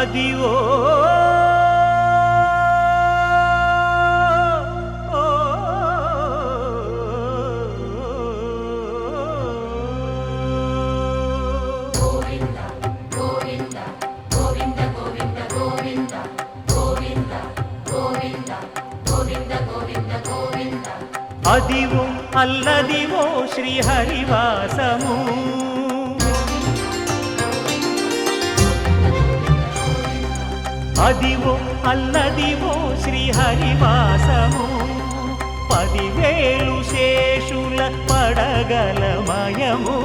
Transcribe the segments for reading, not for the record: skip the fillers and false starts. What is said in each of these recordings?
అదివో అదివో అల్లదివో శ్రీహరివాసము అదివో అల్లదివో శ్రీహరివాసము 10,000 శేషుల పడగలమయము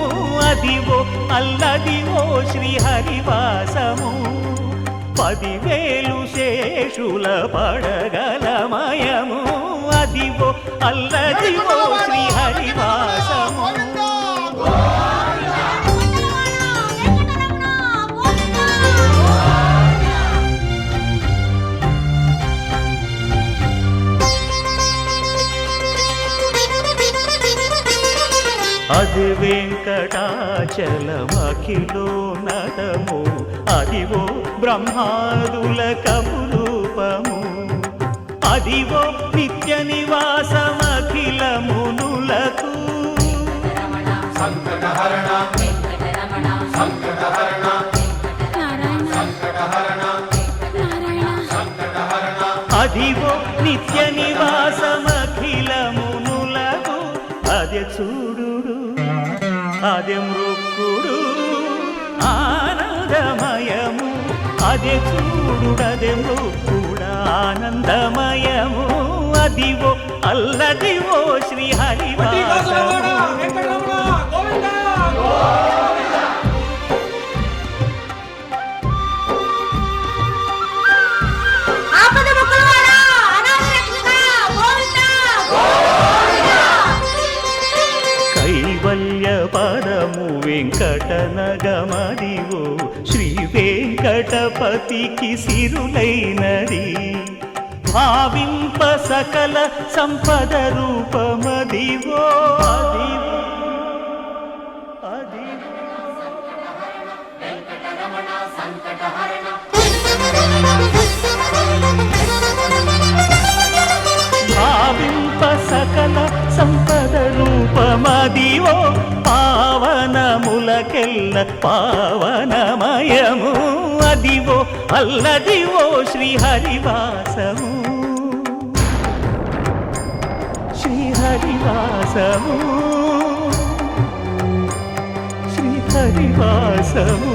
అదివో అల్లదివో శ్రీహరివాసము 10,000 శేషుల పడగలమయము అదివో అల్లదివో శ్రీహరివాసము అది వెంకటాచలమఖిలో నటము అదివో బ్రహ్మాదుల కపురూపము అదివో నిత్య నివాసమఖిల మునులకు సంకటహరణ సంకటహరణ సంకటహరణ సంకటహరణ అదివో నిత్య నివాసమఖిల మునులకు అదే చూడు అదే మృక్కుడు ఆనందమయము అదే చూడుడదే మృక్కుడ ఆనందమయము అదివో అల్లదివో శ్రీహరివాసము కైవల్య పరము వెంకటనగమదివో శ్రీ వెంకటపతికి సిరులైనది భావింప సకల సంపద రూపమదివో అదివో అదివో భావింప సకల సంపద రూపమదివో పావనములకెల్ల పావనమయము అదివో అల్లదివో శ్రీహరివాసము శ్రీహరివాసము శ్రీహరివాసము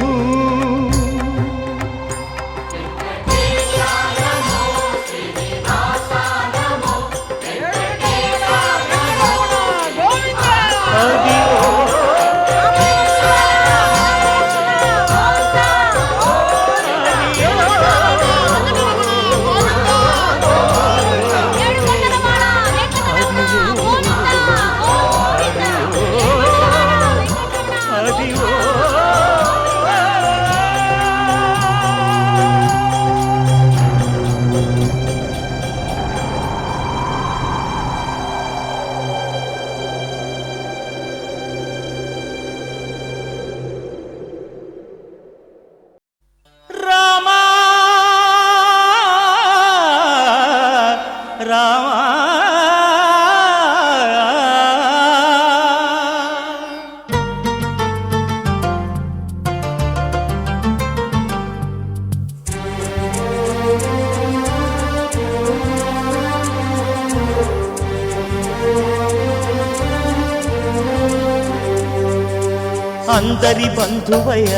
అందరి బంధువయ్య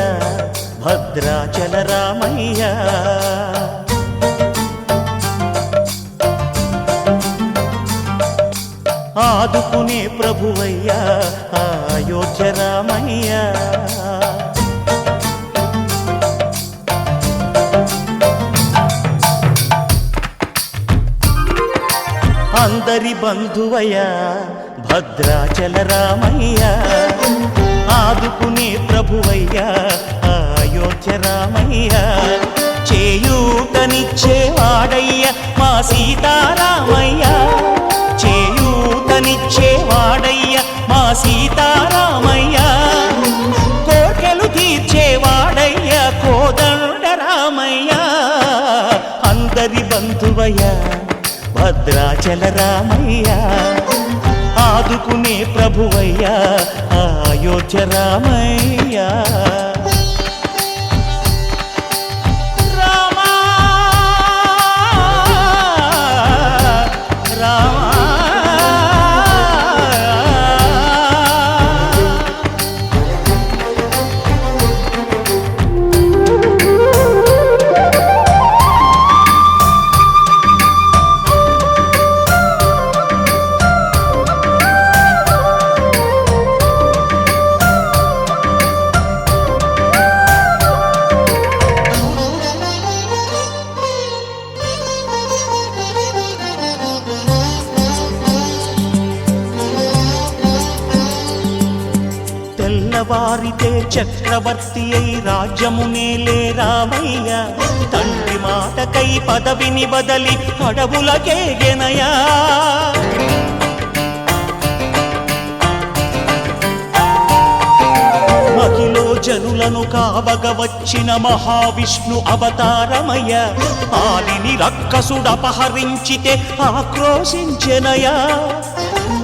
భద్రాచల రామయ్య ఆదుకునే ప్రభువయ్య అయోధ్య రామయ్య అందరి బంధువయ్య భద్రాచల రామయ్య ఆదుకునే ప్రభువయ్య అయోధ్య రామయ్య చేయూతనిచ్చేవాడయ్య మా సీతారామయ్య చేయూతనిచ్చేవాడయ్య మా సీతారామయ్య కోర్కెలు తీర్చేవాడయ్య కోదండ రామయ్య భద్రాచల రామయ్య ఆదుకునే ప్రభువయ్యా అయోధ్య రామయ్య తెల్లవారితే చక్రవర్తి అయి రాజ్యమునేలే రామయ్య తండ్రి మాటకై పదవిని బదలి అడవులకేగెనయా మహిలో జనులను కావగ వచ్చిన మహావిష్ణు అవతారమయ్య ఆలిని రక్కసుడపహరించితే ఆక్రోశించెనయా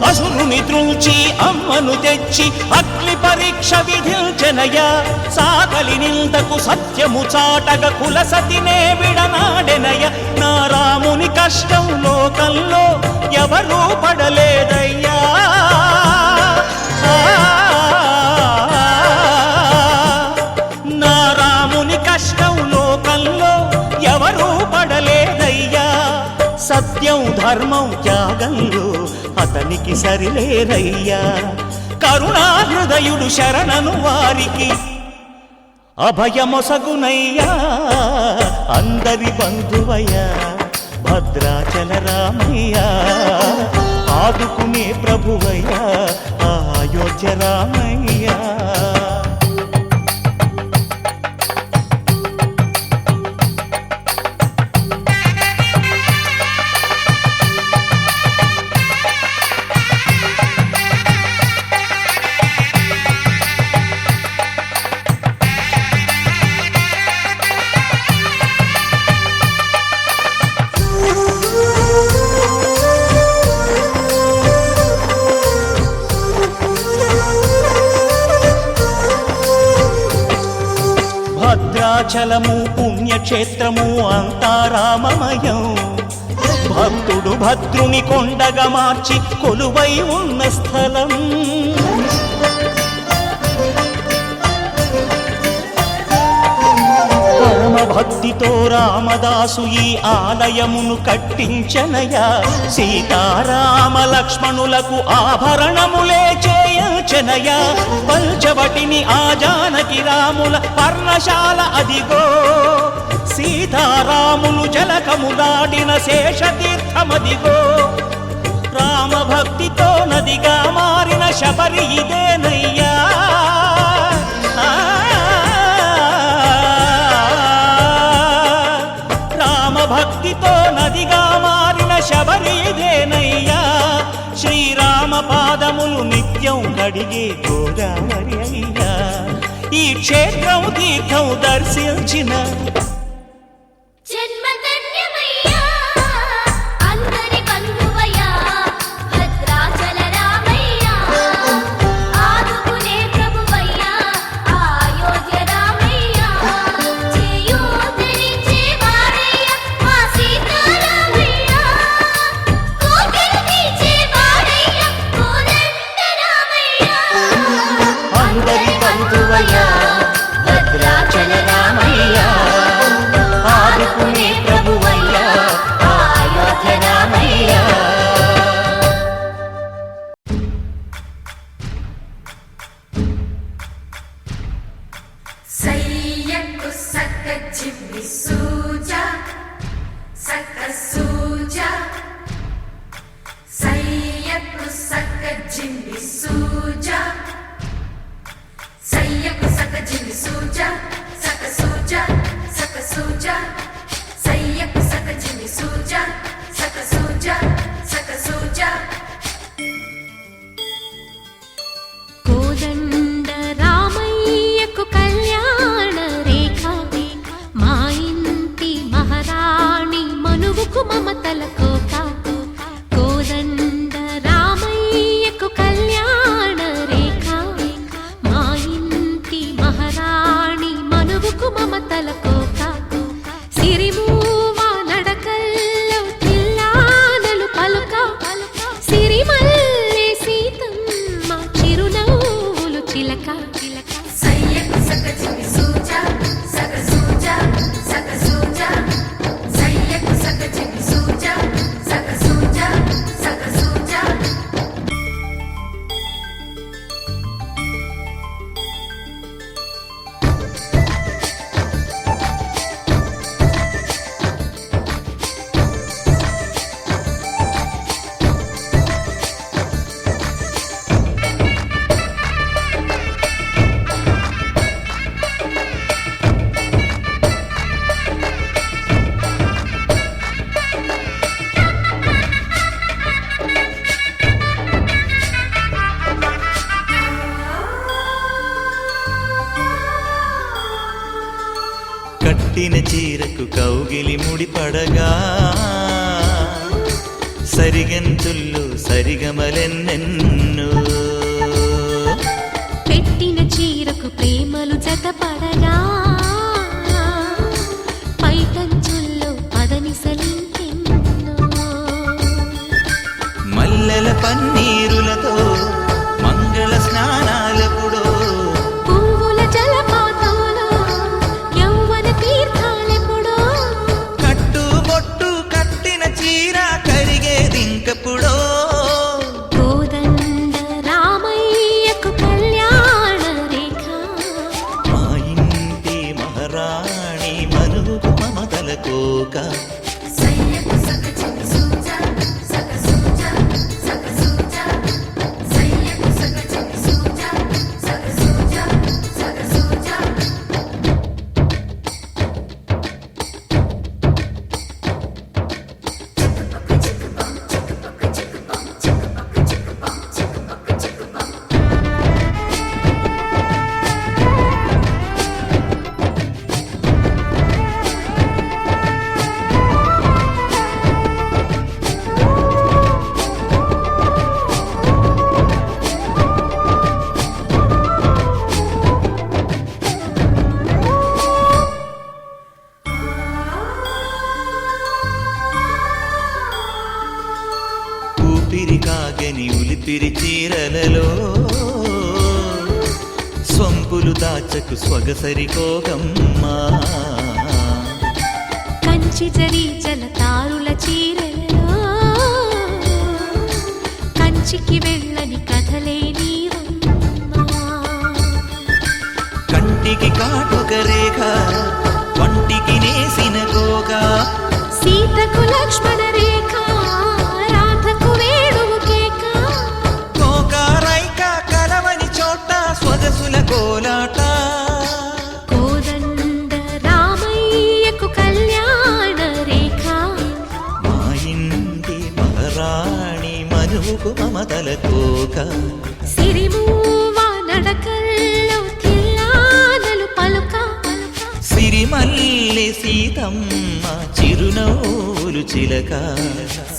అసురుని త్రుంచి అమ్మను తెచ్చి అగ్ని పరీక్ష విధించెనయా సాకలి నిందకు సత్యము చాటగ కులసతినే విడనాడెనయ నా రాముని కష్టం లోకంలో ఎవరూ పడలేదయ్యా నా రాముని కష్టం లోకంలో ఎవరూ పడలేదయ్యా సత్యం ధర్మం త్యాగంలో అతనికి సరిలేరయ్యా కరుణా హృదయుడు శరణను వారికి అభయమొసగునయ్యా అందరి బంధువయ్యా భద్రాచల రామయ్య ఆదుకునే ప్రభువయ్యా అయోధ్య రామయ్య భద్రాచలము పుణ్యక్షేత్రము అంతా రామమయం భక్తుడు భద్రుని కొండగా మార్చి కొలువై ఉన్న స్థలం పరమ భక్తితో రామదాసు ఈ ఆలయమును కట్టించనయా సీతారామ లక్ష్మణులకు ఆభరణములే చేయించనయా పంచవటిని ఆ జానకి రాముల పర్ణశాల అదిగో సీతారాములు జలకములాడిన శేషతీర్థమదిగో రామభక్తితో నదిగా మారిన శబరి ఇదేనయ్యా భక్తితో నదిగా మారిన శబరి ఇదేనయ్యా శ్రీరామ పాదములు నిత్యం కడిగే గోదావరి అయ్యా ఈ క్షేత్రం తీర్థం దర్శించిన భద్రాచల రామయ్య ఆదుకునే ప్రభువయ్యా అయోధ్య రామయ్య సయ్యకు సక్క జిమ్మి సూజా సక్క సూజా సయ్యకు సక్క జిమ్మి సూజా సయ్యకు సక్క జిమ్మి సూజా సక్క సూజా సక్క సూజా సయ్యకు సక్క జిమ్మి సూజా సక్క సూజా సక్క సూజా కోదండ రామయ్యకు కళ్యాణ రేఖ మా ఇంటి మహారాణి మనువుకు మమతల కోక కట్టిన చీరకు కౌగిలి ముడిపడగా సరిగంతుల్లో సరిగమలెన్నెన్నో పెట్టిన చీరకు ప్రేమలు జతపడగా పైకంచుల్లో పదనిసలింకెన్నో మల్లెల పన్నీరులతో మంగళ స్నానాలెప్పుడో పువ్వుల జలపాతంలో యౌవన తీర్థాలెప్పుడో కట్టుబొట్టు కట్టిన చీర కరిగేదింకప్పుడో కోదండ రామయ్యకు కళ్యాణ రేఖ మా ఇంటి మహారాణి మనుగు మమతల కోక సయ్యకు సక చిన్ని సూజా సక సూజా సక సూజా సయ్యకు సక చిన్ని సూజా సక సూజా సక సూజా ఊపిరి కాగని ఉలిపిరి చీరలలో స్వంపులు దాచకు స్వగసరి కోగమ్మా కంచి జరి జలతారుల చీరలలో కంచికి వెళ్ళని కథలే నీవమ్మా కంటికి కాటుక రేఖ వంటికి నేసిన కోగా సీతకు లక్ష్మణ రేఖ రాధకు వేణువు కేక కోకారైక కలవని చోట స్వగసుల కోలాట కోదండ రామయ్యకు కళ్యాణ రేఖ మా ఇంటి మహారాణి మనువుకు మమతల కోక సిరిమూవ నడకల్లో తిల్లానలు పలుక సిరిమల్లె సీతమ్మ చిరునవ్వులు చిలక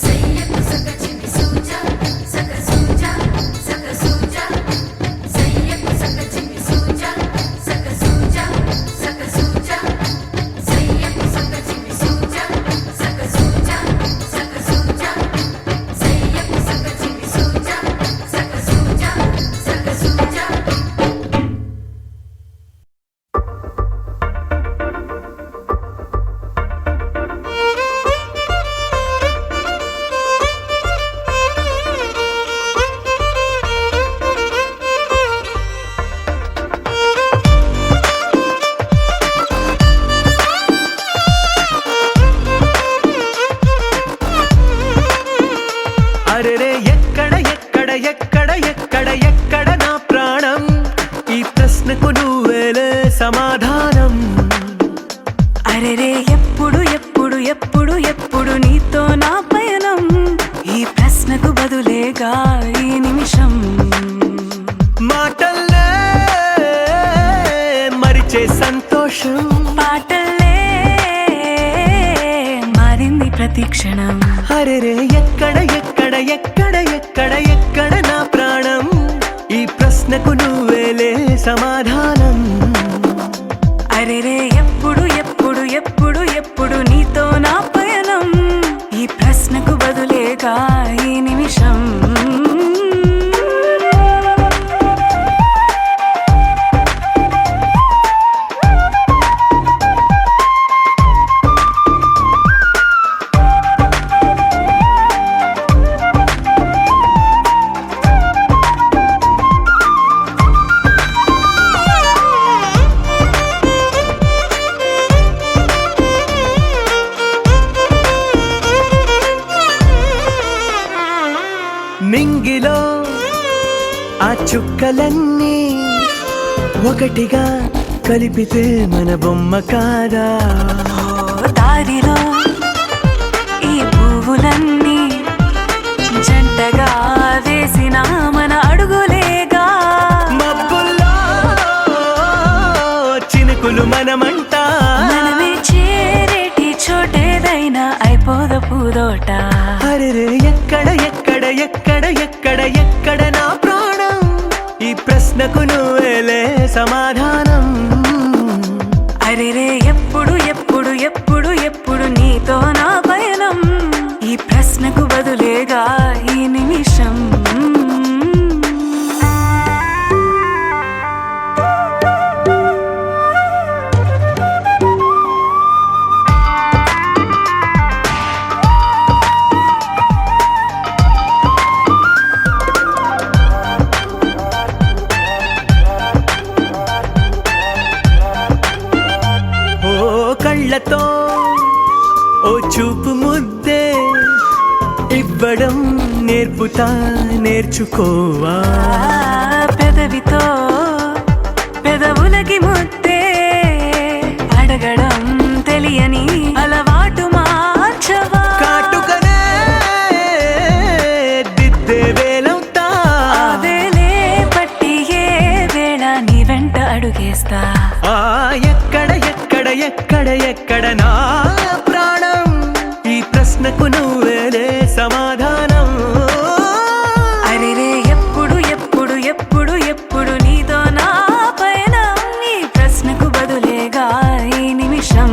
సయ్యకు సక చిన్ని సూజా సక సూజా సక సూజా సయ్యకు సక చిన్ని సూజా సక సూజా సక సూజా సయ్యకు సక చిన్ని సూజా సక సూజా సక సూజా సయ్యకు సక చిన్ని సూజా సక సూజా సక సూజా అరెరే ఎక్కడ ఎక్కడ ఎక్కడ ఎక్కడ ఎక్కడ నా ప్రాణం ఈ ప్రశ్నకు నువ్వేలే సమాధానం అరెరే ఎప్పుడు ఎప్పుడు ఎప్పుడు ఎప్పుడు నీతో నా పయనం ఈ ప్రశ్నకు బదులేగా ఈ నిమిషం మాటల్లే మరిచే సంతోషం పాటల్లే మారింది ప్రతి క్షణం అరెరే ఎక్కడ ఎక్కడ ఎక్కడ ఎక్కడ ఎక్కడ నా ప్రాణం ఈ ప్రశ్నకు నువ్వేలే సమాధానం అరెరే ఎప్పుడు ఎప్పుడు ఎప్పుడు ఎప్పుడు నీతో నా పయనం ఈ ప్రశ్నకు బదులేగా ఈ నిమిషం నింగిలో ఆ చుక్కలన్నీ ఒకటిగా కలిపితే మన బొమ్మ కాదా దారిలో ఈ పువ్వులన్నీ జంటగా వేసిన మన అడుగులేగా మబ్బుల్లో చినుకులు మనమంట మనమే తోట అరెరే ఎక్కడ ఎక్కడ ఎక్కడ ఎక్కడ ఎక్కడ నా ప్రాణం ఈ ప్రశ్నకు నువ్వేలే సమాధానం అరెరే ఎప్పుడు ఎప్పుడు ఎప్పుడు ఎప్పుడు నీతో నా పయనం ఈ ప్రశ్నకు బదులేగా ఈ నిమిషం కళ్ళతో ఓ చూపు ముద్దే ఇవ్వడం నేర్పుతా నేర్చుకోవా పెదవితో పెదవులకి ముద్దే అడగడం తెలియని అలవాటు మార్చవా కాటుకనే దిద్దే వేలవుతా వేలే పట్టి ఏ వేళ నీ వెంట అడుగేస్తా ఎక్కడ ఎక్కడ ఎక్కడ ఎక్కడ నా ప్రాణం ఈ ప్రశ్నకు నువ్వేలే సమాధానం అరెరే ఎప్పుడు ఎప్పుడు ఎప్పుడు ఎప్పుడు నీతో నా పైన ఈ ప్రశ్నకు బదులేగా ఈ నిమిషం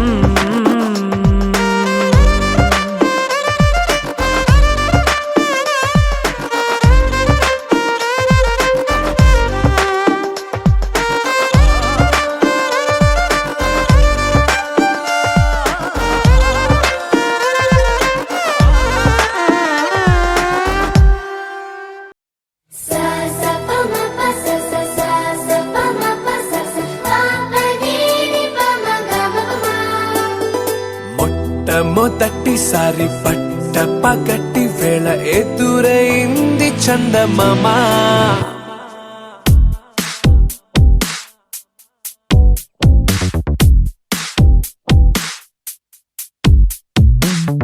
మొట్టమొదటిసారి పట్ట పగటి వేళ ఎదురైంది చందమామ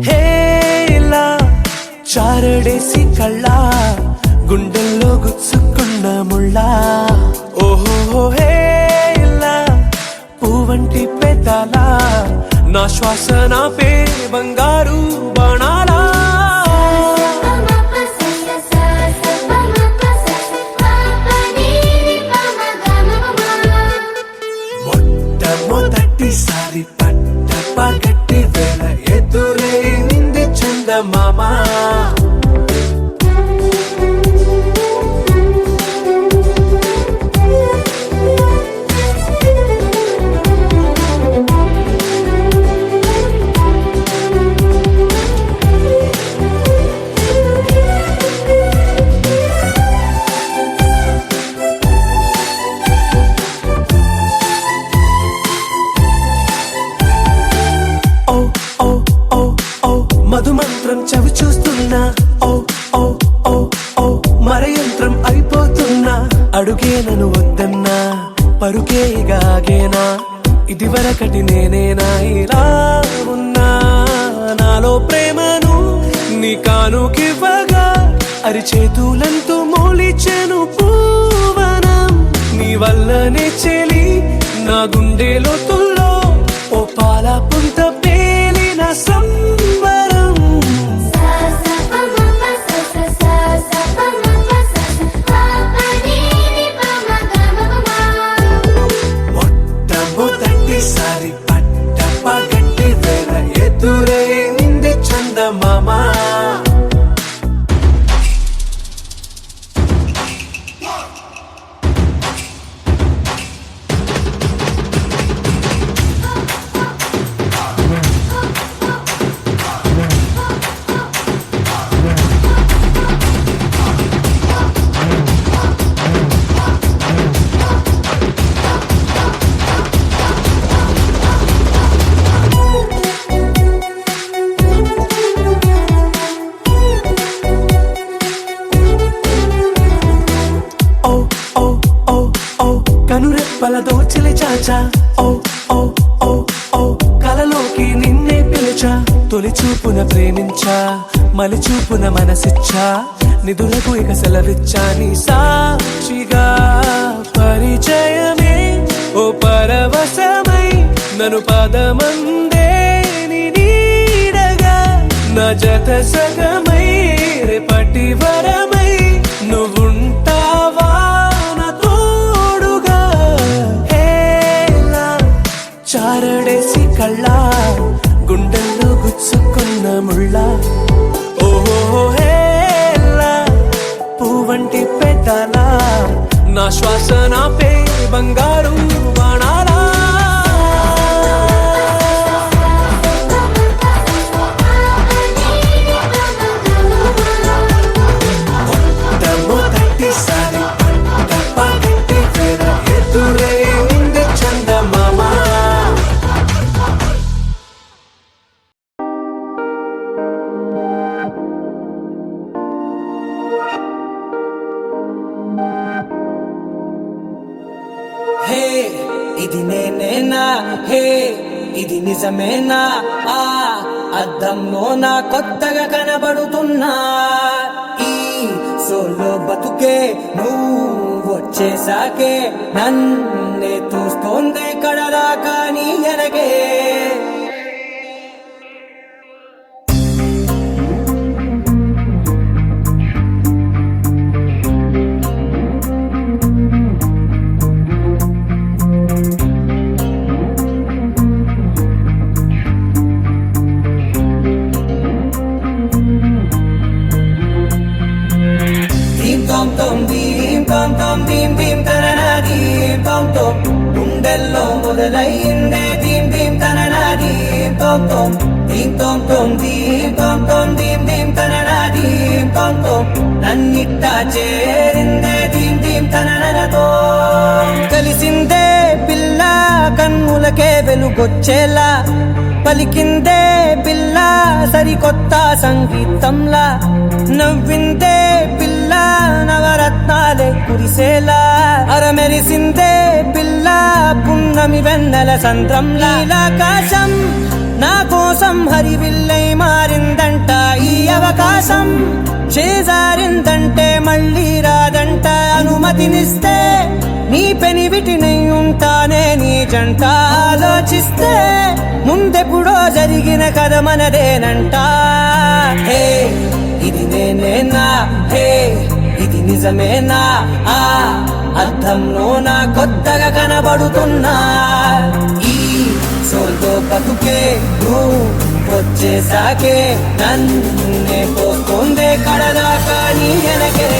హేలా చారడేసి కళ్ళ గుండెల్లో గుచ్చుకున్న ముళ్ళ ఓహో హేలా పువ్వంటి పెదాల నా శ్వాస నాపే బంగారు బాణాలా మొట్టమొదటిసారి పట్ట పగటి వేళ ఎదురైంది చందమామ మధుమంత్రం చవి చూస్తున్నా ఓ ఓ ఓ ఓ మరయంత్రం అయిపోతున్నా అడుగే నన్ను వద్దన్నా పరుకేగాగేనా ఇది వరకటి నేనేనా ఇలా ఉన్నా నాలో ప్రేమను నీ కానుకివ్వగా అరిచేతులంతో మోలిచెను పూవనం నీ వల్లనే చెలి నా గుండెలో తుల్లో ఓ పాల పుంత పేలిన సంబరం మొట్టమొదటిసారి పట్ట పగటి వేళ ఎదురైంది చందమామ కనురెప్పల దోచిలి చాచా ఓ ఓ ఓ ఓ కలలోకి నిన్నే పిలిచా తొలి చూపున ప్రేమించా మలి చూపున మనసిచ్చా నిధులకు ఇక సెలవిచ్చా నీ సాక్షిగా పరిచయమే ఓ పరవశమై నన్ను పదమందే నీ నీడగా నా జత సగమై రేపటి వరమై నువ్వుంటావా నా తోడుగా హేలా చారడేసి కళ్ళ గుండెల్లో గుచ్చుకున్న ముళ్ళ ఓహో హేలా పువ్వంటి పెదాల నా శ్వాస నాపే బంగారు బాణాలా దమ్ము తట్టిసారి తప్పగట్టి వేర ఎదురే ఉంది చందమామ హే ఇది నేనేనా హే ఇది నిజమేనా ఆ అద్దంలో నా కొత్తగా కనబడుతున్నా ఈ సోలో బతుకే నువ్వు వచ్చేసాకే నన్నే చూస్తోందే కడలా కానీ ఎనగే గుండెల్లో మొదలైందే దీం దీం తననా దీం తోం తోం దీం తోం తోం దీం తోం తోం దీం దీం తననా దీం తోం తోం నన్నిట్టా చేరిందే దీం దీం తననతో కలిసిందే పిల్ల కన్నులకే వెలుగొచ్చేలా పలికిందే పిల్ల సరికొత్త సంగీతంలా నవ్విందే పిల్ల నవరత్నాలే కురిసేలా అరమెరిసిందే పిల్ల పున్నమి వెన్నెల సంద్రంలా ఆకాశం నా కోసం హరివిల్లై మారిందంట ఈ అవకాశం చేజారిందంటే మళ్ళీ రాదంట అనుమతినిస్తే నీ పెనివిటినై ఉంటానే నీ జంట ఆలోచిస్తే ముందెప్పుడో జరిగిన కథ మనదేనంట హే ఇది నేనేనా హే ఇది నిజమేనా ఆ అర్థంలో నా కొత్తగా కనబడుతున్నా ఈ సోల్తో బతుకే నువ్వు వచ్చేసాకే నన్నే పోతుందే కడదాకా నీ వెనకే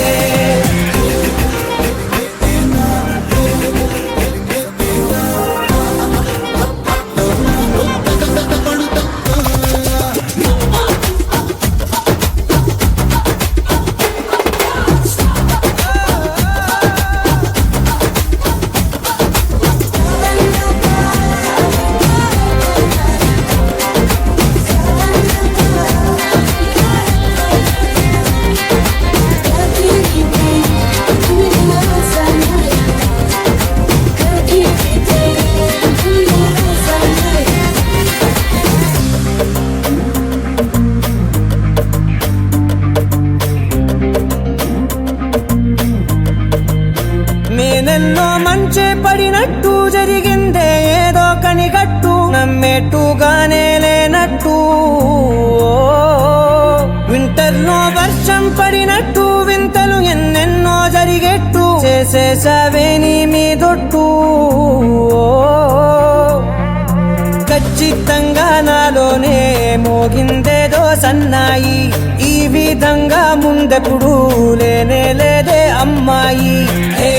నేనెన్నో మంచే పడినట్టు జరిగిందే ఏదో కనిగట్టు నమ్మేట్టుగానే లేనట్టు వింటర్లో వర్షం పడినట్టు వింతలు ఎన్నెన్నో జరిగేట్టు చేసేసావే నీ మీదొట్టు ఖచ్చితంగా నాలోనే మోగిందేదో సన్నాయి ఈ విధంగా ముందెప్పుడు లేనే లేదే అమ్మాయి హే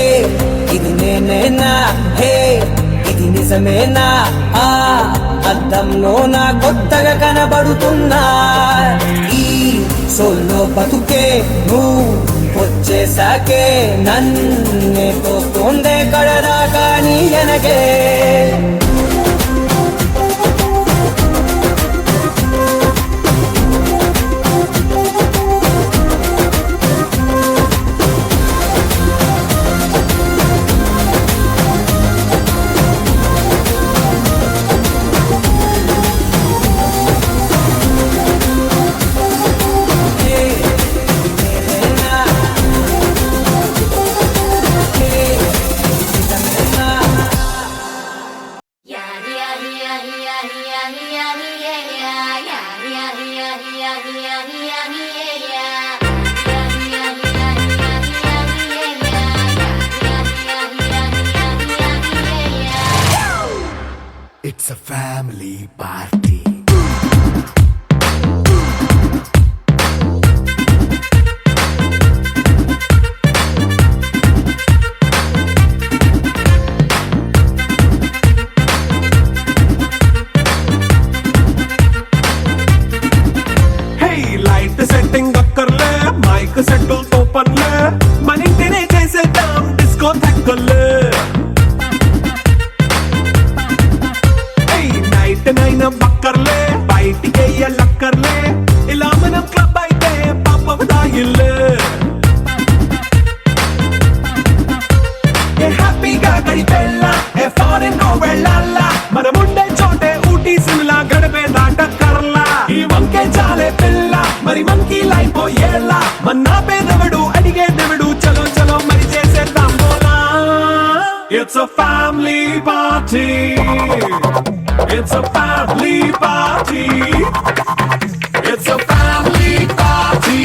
ఇది నేనేనా హే ఇది నిజమేనా ఆ అద్దంలో నా కొత్తగా కనబడుతున్నా ఈ సోల్లో బతుకే నువ్వు వచ్చేసాకే నన్నే తోస్తోందే కడదాకా నీ వెనకే family party. Hey, light setting అక్కర్లే మైక్ సెట్టుల్ తో పనులే మన ఇంటినే చేసేద్దాం డిస్కో తక్కర్లే నైట్ నైన్ బక్కర్లే బయటికి వెళ్ళక్కర్లే ఇలా మనం క్లబ్ అయితే పాపం దాయిల్లే ఏ హ్యాపీగా గడిపెళ్ళా ఏ ఫారెన్ కో వెళ్ళాలా మనం ఉండే చోటే ఊటీ సిమ్లా గడిపే దాటక్కర్లా ఈ వంకే చాలే పిల్ల మరి మనకి లైఫ్ ఏళ్ళ మన్నా పేదవడు అడిగే దేవుడు చలో చలో మరి చేసేద్దాం బోలా it's a family party. It's a family party. It's a family party.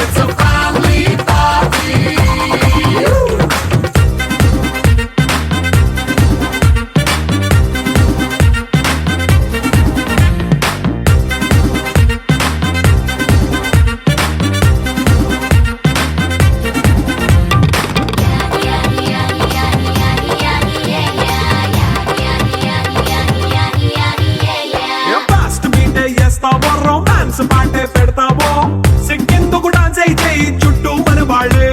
It's a family party. Romance పాటే పెడతావో సిగ్గెందుకు డాన్స్ అయి చేయి చుట్టూ మన వాళ్ళే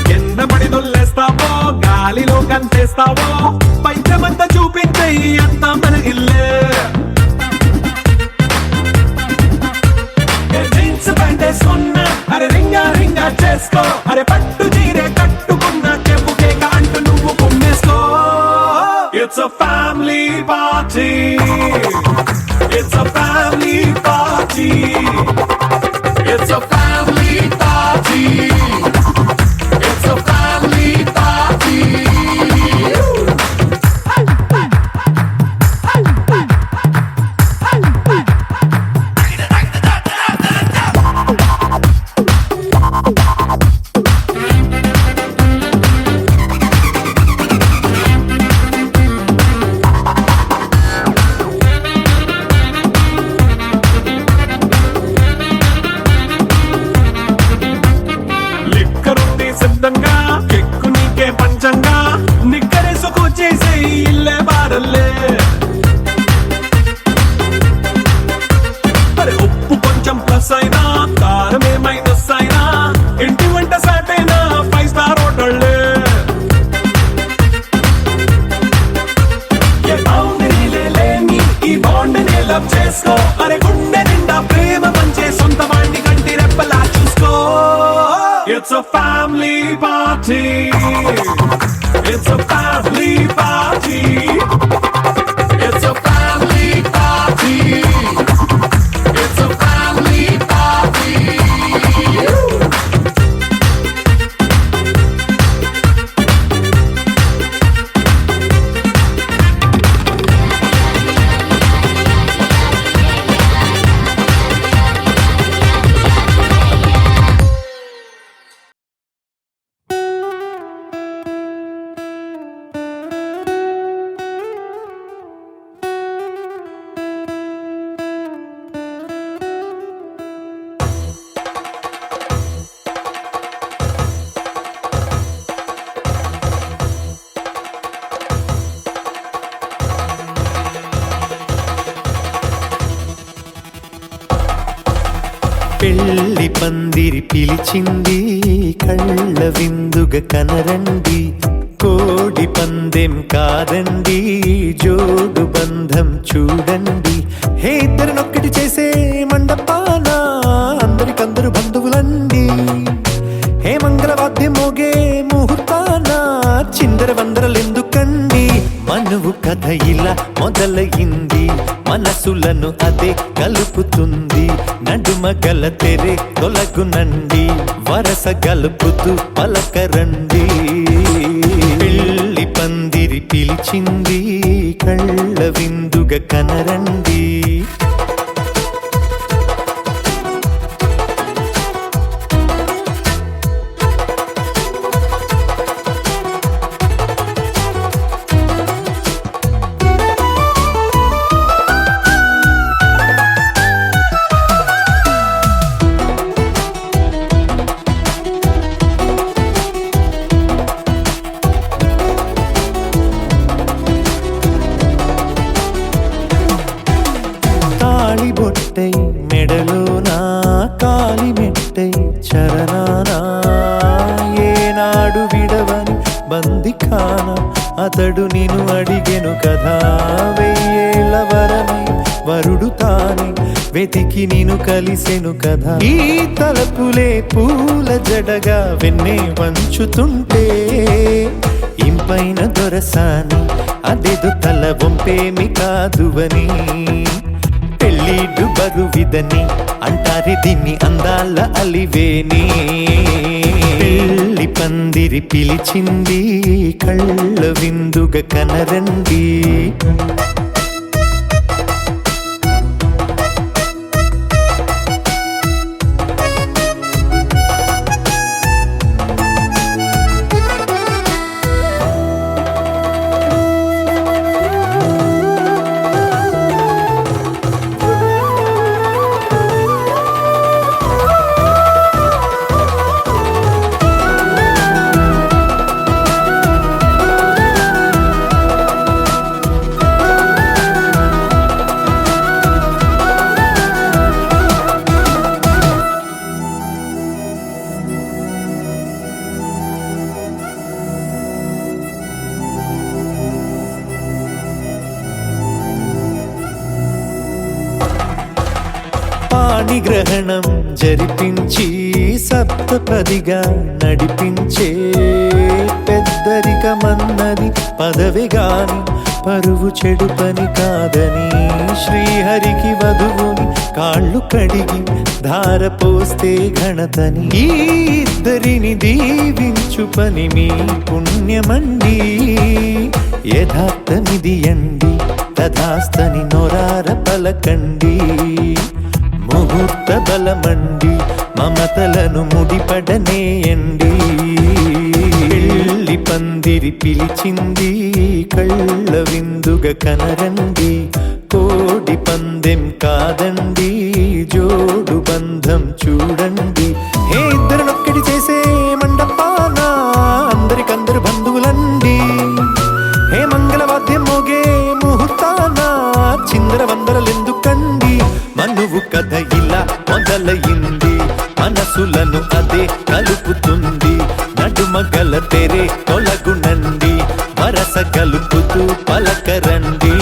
కింద పడి దొల్లేస్తావో గాలిలో కంచేస్తావో పైచమంతా చూపించేయి అంతా మన ఇల్లే జీన్స్ ప్యాంట్ వేసుకున్నా అరే రింగా రింగా చేసుకో అరే పట్టు చీరే కట్టుకున్న కెప్పు కేక అంటూ నువ్వు కుమ్మేసుకో. It's a family party. It's a family party. It's a family party. It's a family party. సిద్ధంగా ఎక్కు నీకే పంచంగా నిక్కరేసుకు చేసే ఇల్లే బారల్లే మరి ఉప్పు కొంచెం ప్లస్ అయినా కారమే మైనస్ అయినా ఇంటి వంట సాట్ అయినా 5 స్టార్ హోటళ్ళే ఏ బౌండరీలే లేని ఈ బాండ్ ని లవ్ చేసుకో అరే గుండె నిండా ప్రేమ పంచే సొంత వాడిని కంటి రెప్పలా చూసుకో. It's a family party. It's a family party. It's a family party. It's a family party. పెళ్లి పందిరి పిలిచింది కళ్ళ విందుగా కనరండి కోడి పందెం కాదండి జోడు బంధం చూడండి హే ఇద్దరినొక్కటి చేసే మండపాన అందరికందరు బంధువులండి హే మంగళవాద్యం మోగే ముహూర్తాన చిందర వందరలెందుకండి మనువు కథ ఇలా మొదలయింది మనసులను అదే కలుపుతుంది నడుమ గల తెరే తొలగునండి వరస గలుపుతూ పలకరండి పెళ్లి పందిరి పిలిచింది కళ్ళ విందుగా కనరండి తానే వెతికి నిన్ను కలిసెను కదా. ఈ తలపులే పూల జడగా వెన్నే వంచుతుంటే ఇంపైన దొరసాని అదేదో తల వంపేమి కాదువని. పెళ్ళిడు బరువిదని అంటారే దీన్ని అందాల అలివేని. పెళ్ళి పందిరి పిలిచింది కళ్ళ విందుగా కనరండి. పాణిగ్రహణం జరిపించి సప్తపదిగా నడిపించే పెద్దరికమన్నది పదవి గాని పరువు చెడు పని కాదని. శ్రీహరికి వధువుని కాళ్ళు కడిగి ధార పోస్తే ఘనతని. ఈ ఇద్దరిని దీవించు పని మీ పుణ్యమండి. యథార్థమిది అండి తథాస్తని నొరార పలకండి. ముహూర్త బలమండి మమతలను ముడిపడనేయండి. పెళ్ళి పందిరి పిలిచింది కళ్ళ విందుగా కనరండి. కోడి పందెం కాదండి జోడు బంధం చూడండి. ఏ ఇద్దరినొక్కటి చేసే మండపాన అందరికందరు బంధువులండి. హే మంగళవాద్యం మోగే ముహూర్తాన చిందర వందరలెందుకండి. మనువు కథ ఇలా మొదలయింది మనసులను అదే కలుపుతుంది. నడుమగల తెరే తొలగునండి వరస కలుపుతూ పలకరండి.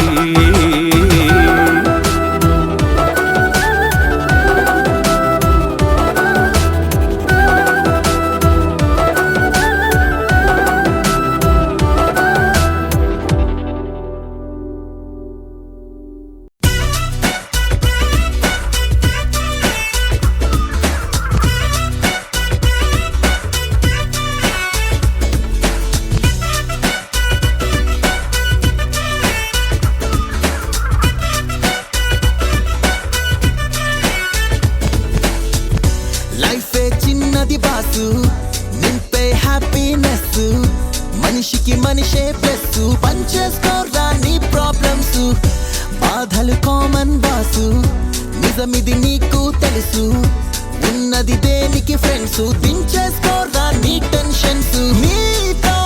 లైఫే చిన్నది బాసు నింపే హ్యాపీనెస్. మనిషికి మనిషే ప్లస్ పంచేసుకోరా నీ ప్రాబ్లమ్స్. బాధలు కామన్ బాసు నిజమిది నీకు తెలుసు. ఉన్నది దేనికి ఫ్రెండ్స్ దించేసుకోరా నీ టెన్షన్స్. నీతో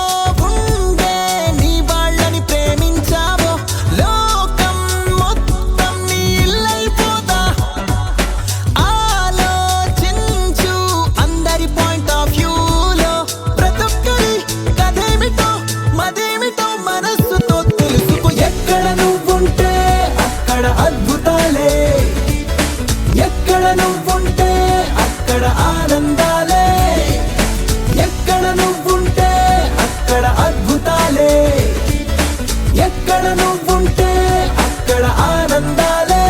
ఉండే నీ వాళ్ళని ప్రేమించావో లోకం మొత్తం నీ ఇల్లైపోదా. ఆలోచించు అందరి పాయింట్ ఆఫ్ వ్యూలో ప్రతొక్కరి కథేమిటో మదేమిటో మనస్సుతో తెలుసుకో. ఎక్కడ నువ్వుంటే అక్కడ అద్భుతాలే. ఎక్కడ నువ్వుంటే అక్కడ ఆనందాలే. ఎక్కడ నువ్వుంటే అక్కడ అద్భుతాలే. ఎక్కడ నువ్వుంటే అక్కడ ఆనందాలే.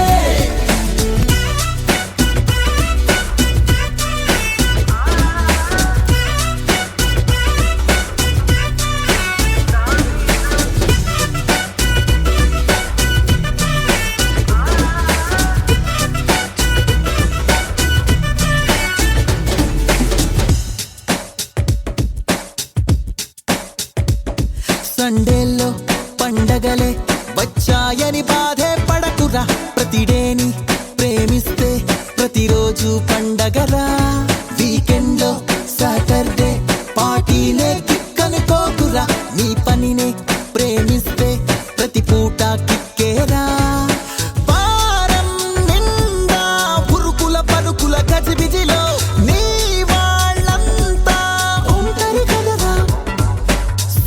సండేల్లో పండగలే వచ్చాయని బాధే పడకురా. ప్రతిడేని ప్రేమిస్తే ప్రతిరోజు పండగరా. వీకెండ్ లో సాటర్డే పార్టీలే కిక్కనుకోకురా. నీ పనినే ప్రేమిస్తే ప్రతి పూట కిక్కేరా. వారం నిండా పురుకుల పరుకుల గజిబిజిలో నీ వాళ్ళంతా ఉంటారు కదరా.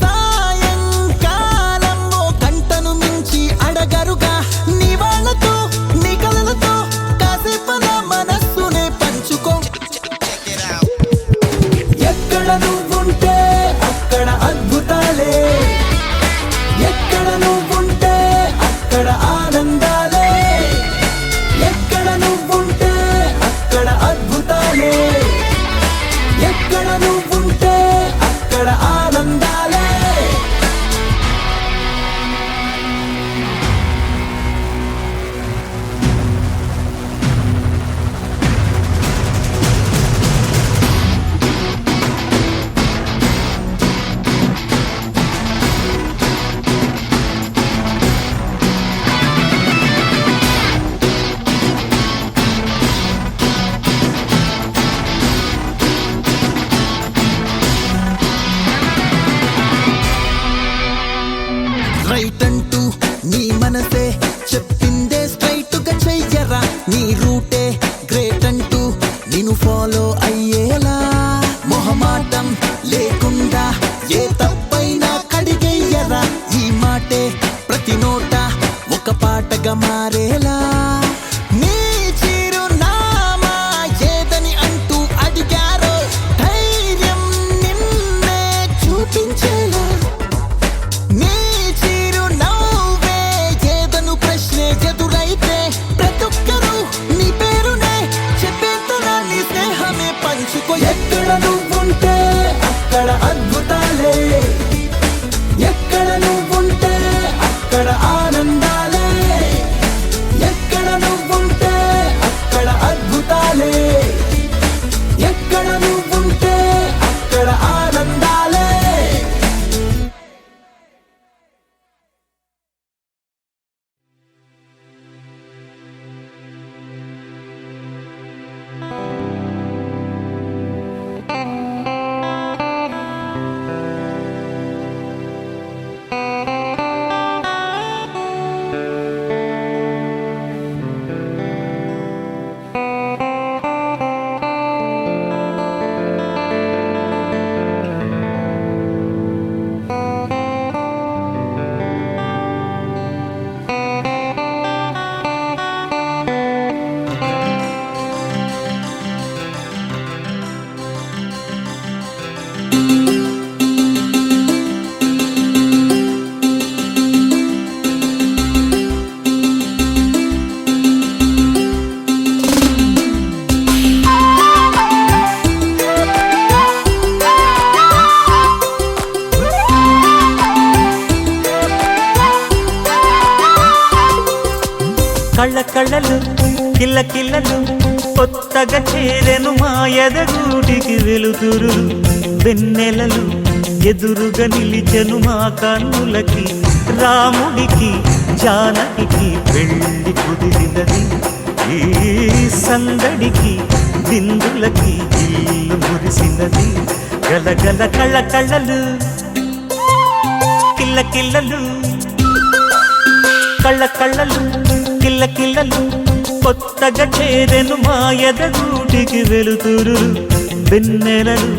సాయంకాలం ఓ గంటను మించి అడగరుగా నీ వాళ్ళతో నీ కలల నీ రూటే గ్రేట్ అంటూ నిన్ను ఫాలో అయ్యేలా మొహమాటం లేకుండా ఏ తప్పైనా కడిగేయరా ఈ మాటే ప్రతి నోట ఒక పాటగా మారేలా నీ చిరునామా ఏదని అంటూ అడిగారో ధైర్యం నిన్నే చూపించేలా నీ చిరునవ్వే ఏదను ప్రశ్నే ఎదురైతే ప్రతొక్కరు నీ పేరునే చెప్పేంతలా నీ స్నేహమే పంచుకో ఎక్కడ నువ్వుంటే అక్కడ అద్భుతాలే ఎక్కడ నువ్వుంటే అక్కడ ఆనందాలే ఎక్కడ నువ్వుంటే అక్కడ అద్భుతాలే ఎక్కడ నువ్వుంటే అక్కడ ఆనందాలే కళ్ళ కళ్ళలు కిల్ల కిల్లలు కొత్తగా చేరెను మా ఎదగూటికి వెలుతురు వెన్నెలలు ఎదురుగా నిలిచెను మా కన్నులకి రాముడికి జానకి పెళ్లి కుదిరినది ఈ సందడికి బిందులకి ఇల్లు మురిసినది గలగల కళ్ళ కళ్ళలు కిల్ల కిల్లలు కళ్ళ కళ్ళలు కిల్ల కిల్లలు కొత్తగా చేరెను మా ఎదగూటికి వెలుతురు వెన్నెలలు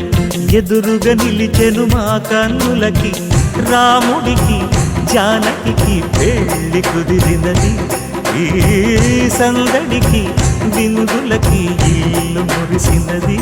ఎదురుగా నిలిచెను మా కన్నులకి రాముడికి జానకి పెళ్లి కుదిరినది ఈ సందడికి బిందులకి ఇల్లు మురిసినది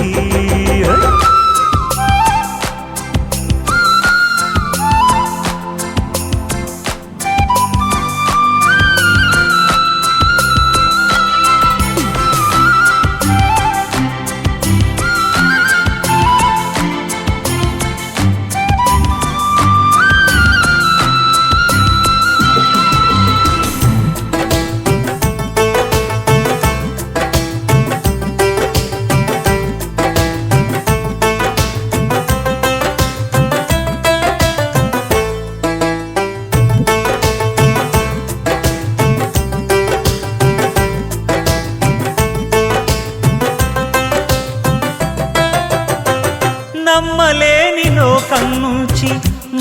నమ్మలేని లోకం నుంచి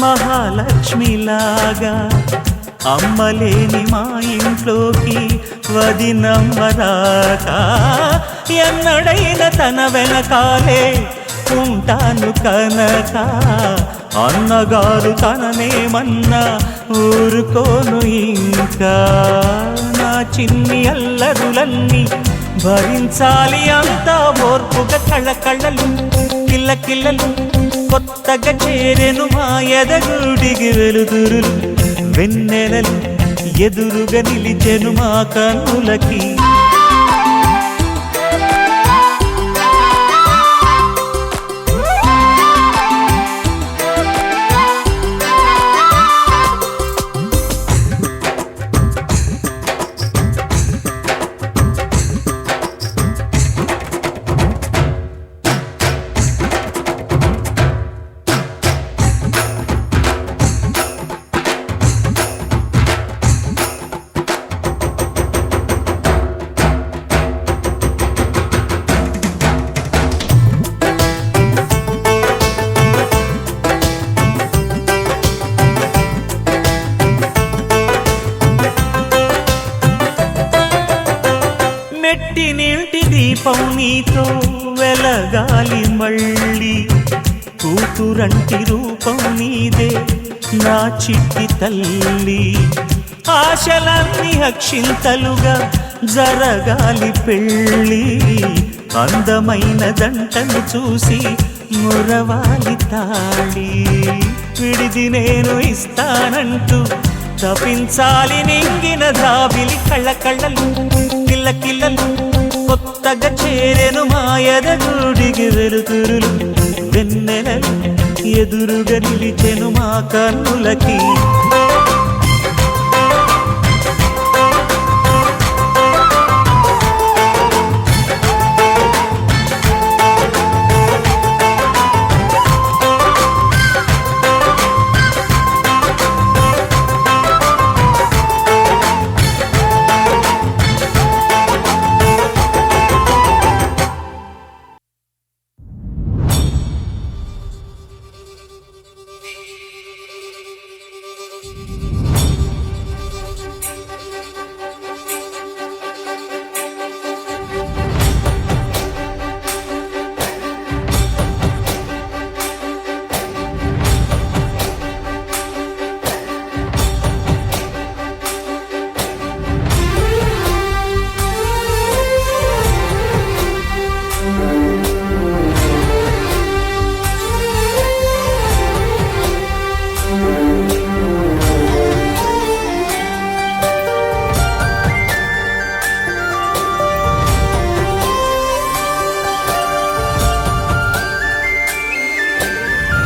మహాలక్ష్మిలాగా అమ్మలేని మా ఇంట్లోకి వదినమ్మరాక ఎన్నడైన తన వెనకాలే ఉంటాను కనక అన్నగారు తననేమన్నా ఊరుకోను ఇంకా నా చిన్ని అల్లరులన్నీ భరించాలి అంతా ఓర్పుగా కళ్ళ కళ్ళలు కిల్ల కిల్లలు కొత్తగా చేరెను మా ఎదగూడికి వెలుతురు వెన్నెలలు ఎదురుగా నిలిచెను మా కన్నులకి మెట్టినింటి దీపం నీతో వెలగాలి మళ్ళీ కూతురంటి రూపం నీదే నా చిట్టి తల్లి ఆశలన్నీ అక్షింతలుగా జరగాలి పెళ్ళి అందమైన జంటను చూసి మురవాలి తాళి విడిది నేను ఇస్తానంటూ తపించాలి నింగిన జాబిలి కళ్ళ కళ్ళలు కిల్ల కిల్లలు కొత్తగా చేరెను మాయద గుడికి వెలుతురులు వెన్నెలలు ఎదురుగా నిలిచెను మా కన్నులకి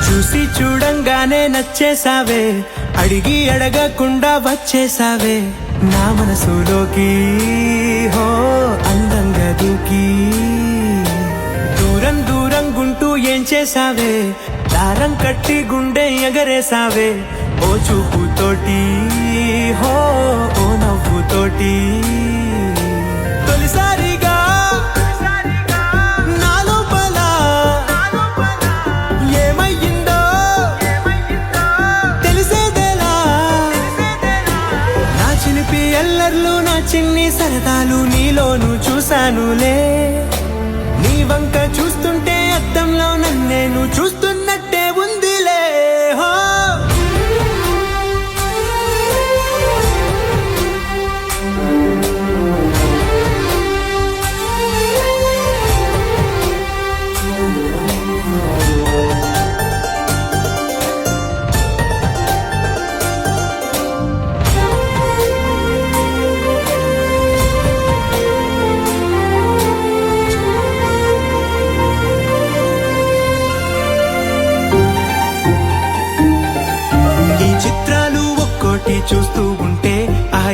చూసి చూడంగానే నచ్చేసావే అడిగి అడగకుండా వచ్చేసావే నా మనసులోకి హో అందంగా దూకి దూరం దూరం గుంటూ ఏం చేసావే దారం కట్టి గుండె ఎగరేసావే ఓ చూపుతోటి హో ఓ నవ్వుతోటి తొలిసారిగా నా చిన్ని సరదాలు నీలోను చూశానులే నీ వంక చూస్తుంటే అద్దంలో నన్నేను చూస్తున్నట్టే ఉందిలే హో చూస్తూ ఉంటే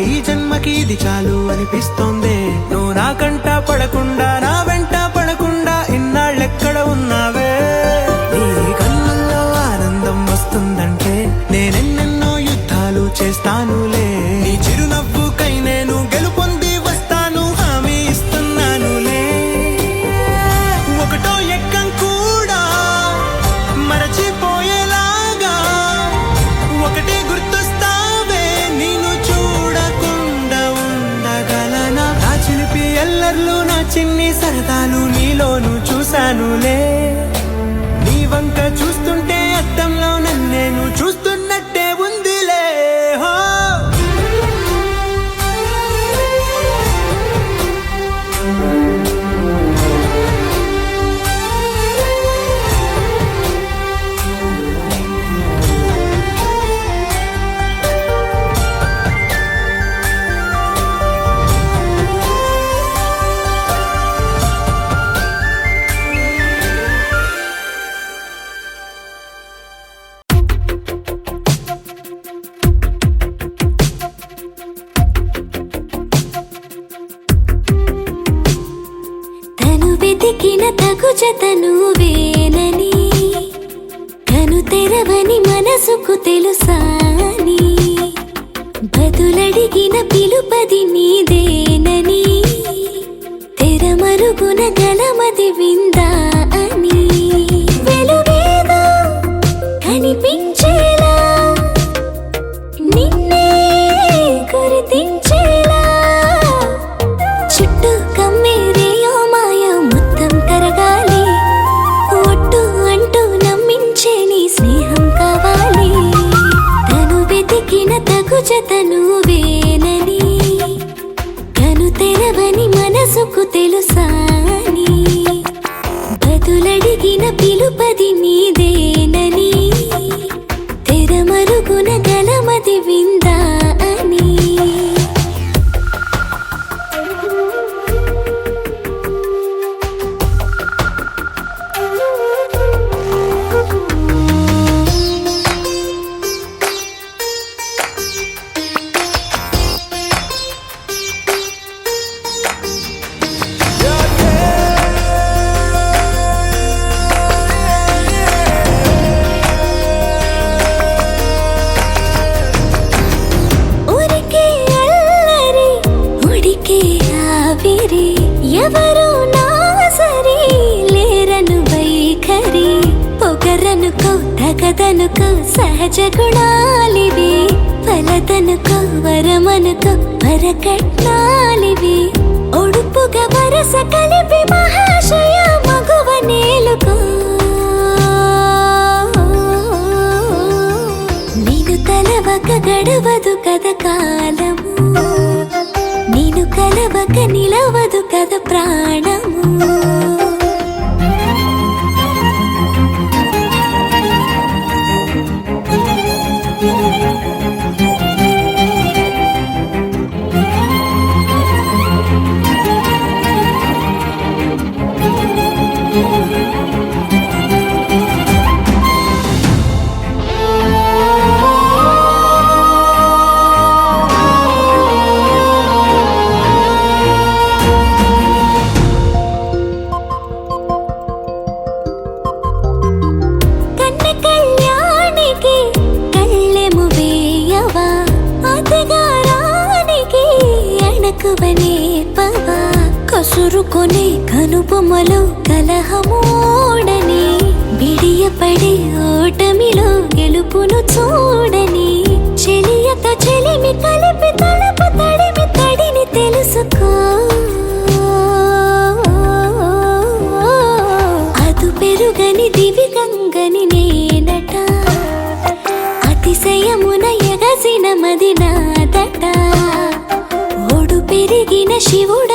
ఈ జన్మకి ఇది చాలు అనిపిస్తోంది నువ్వు నా కంట పడకుండా నా వెంట పడకుండా ఇన్నాళ్ళెక్కడ ఉన్నావే నీ కళ్ళల్లో ఆనందం వస్తుందంటే నేనెన్నెన్నో యుద్ధాలు చేస్తానులే నీ చిరునవ్వుకై నేను గెలుపొంది వస్తాను హామీ ఇస్తున్నానులే ఒకటో ఎక్కం కూడా మరచిపోయేలాగా ఒకటే గుర్తొస్తా నా చిన్ని సరదాలు నీలోను చూశానులే నీ వంక చూస్తుంటే అద్దంలో నన్నేను చూస్తున్నట్టే ఉందిలే హో వెతికిన తగు జత నువ్వేనని కను తెరవని మనసుకు తెలుసాని బదులడిగిన పిలుపది నీదేనని తెరమరుగున గలమది విందా అని వెలుగేదో కనిపించేలా నిన్నే గుర్తించేలా చుట్టూ నమ్మేదేయో మాయ మొత్తం కరగాలి ఒట్టు అంటూ నమ్మించే నీ స్నేహం కావాలి తను వెతికిన తగు జత నువ్వేనని కను తెరవని మనసుకు తెలుసాని బదులడిగిన పిలుపది నీదేనని తెరమరుగున గలమది విందా అని ఊరికే అల్లరి ఉడికే ఆవిరి ఎవరు నా సరి లేరను వైఖరి పొగరనుకో తగదనుకో సహజ గుణాలివి ఫలదనుకో వరమనుకో వరకట్నాలివి ఒడుపుగా వరస కలిపి మహాశయ మగువ నేలుకో నీను తలవక గడవదు కద కాలము నీను కలవక నిలవదు కద ప్రాణము కన్న కళ్యాణికి కళ్ళెము వేయవా అతగారానికి అణకువనే పవా కసురుకొనే కనుబొమ్మలో కలహమోడని బిడియపడే ఓటమిలో గెలుపును చూడని చెలియతో చెలిమి కలిపి తలపు తడిమి తడిని తెలుసుకో అదు పెరుగని దివి గంగని నేనట అతిశయమున ఎగసిన మది నాదట ఓడు పెరిగిన శివుడ